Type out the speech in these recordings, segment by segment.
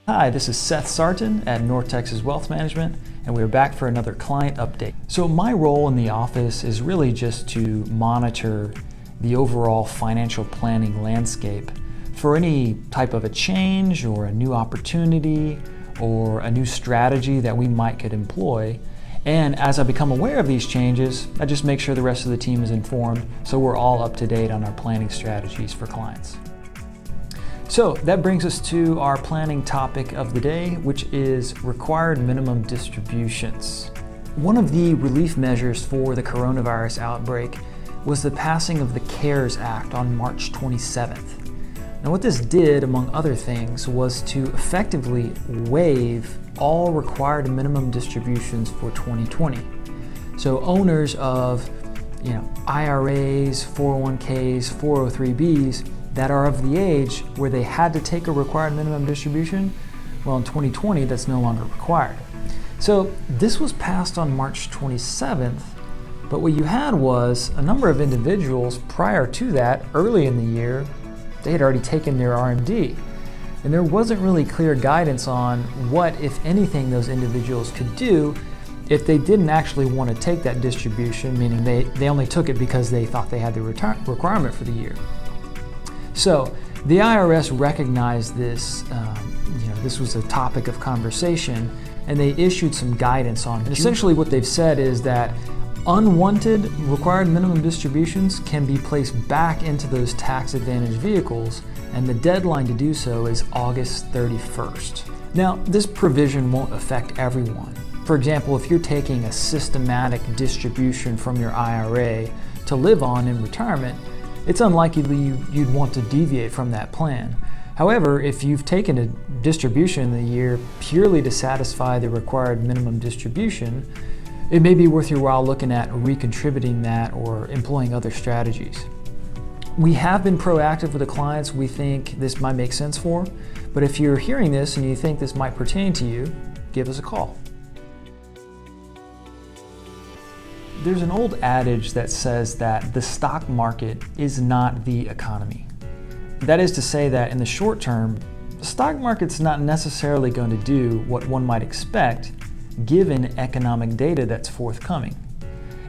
Hi, this is Seth Sartain at North Texas Wealth Management, and we're back for another client update. So my role in the office is really just to monitor the overall financial planning landscape for any type of a change or a new opportunity or a new strategy that we might could employ. And as I become aware of these changes, I just make sure the rest of the team is informed so we're all up to date on our planning strategies for clients. So that brings us to our planning topic of the day, which is required minimum distributions. One of the relief measures for the coronavirus outbreak was the passing of the CARES Act on March 27th. Now what this did, among other things, was to effectively waive all required minimum distributions for 2020. So owners of IRAs, 401ks, 403bs, that are of the age where they had to take a required minimum distribution, well, in 2020, that's no longer required. So this was passed on March 27th, but what you had was a number of individuals prior to that, early in the year, they had already taken their RMD. And there wasn't really clear guidance on what, if anything, those individuals could do if they didn't actually want to take that distribution, meaning they only took it because they thought they had the requirement for the year. So the IRS recognized this, this was a topic of conversation, and they issued some guidance on it. And essentially what they've said is that unwanted required minimum distributions can be placed back into those tax advantage vehicles, and the deadline to do so is August 31st. Now, this provision won't affect everyone. For example, if you're taking a systematic distribution from your IRA to live on in retirement, it's unlikely you'd want to deviate from that plan. However, if you've taken a distribution in the year purely to satisfy the required minimum distribution, it may be worth your while looking at recontributing that or employing other strategies. We have been proactive with the clients we think this might make sense for, but if you're hearing this and you think this might pertain to you, give us a call. There's an old adage that says that the stock market is not the economy. That is to say that in the short term, the stock market's not necessarily going to do what one might expect given economic data that's forthcoming.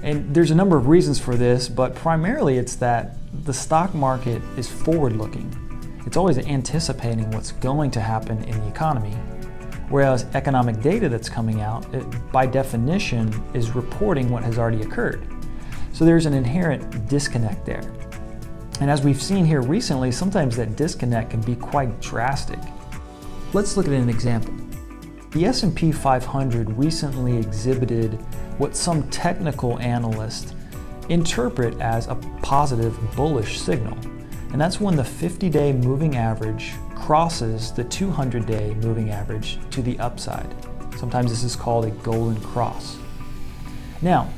And there's a number of reasons for this, but primarily it's that the stock market is forward-looking. It's always anticipating what's going to happen in the economy, whereas economic data that's coming out, by definition, is reporting what has already occurred. So there's an inherent disconnect there. And as we've seen here recently, sometimes that disconnect can be quite drastic. Let's look at an example. The S&P 500 recently exhibited what some technical analysts interpret as a positive bullish signal. And that's when the 50-day moving average crosses the 200-day moving average to the upside. Sometimes this is called a golden cross. Now,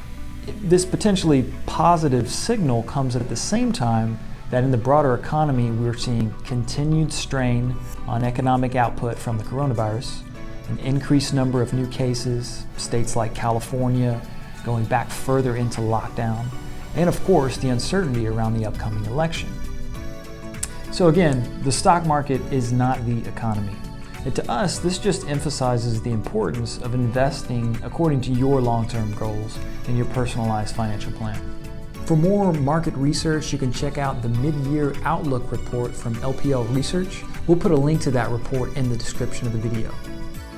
this potentially positive signal comes at the same time that in the broader economy we're seeing continued strain on economic output from the coronavirus, an increased number of new cases, states like California going back further into lockdown, and of course the uncertainty around the upcoming election. So again, the stock market is not the economy. And to us, this just emphasizes the importance of investing according to your long-term goals and your personalized financial plan. For more market research, you can check out the mid-year outlook report from LPL Research. We'll put a link to that report in the description of the video.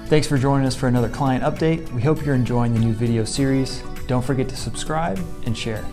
Thanks for joining us for another client update. We hope you're enjoying the new video series. Don't forget to subscribe and share.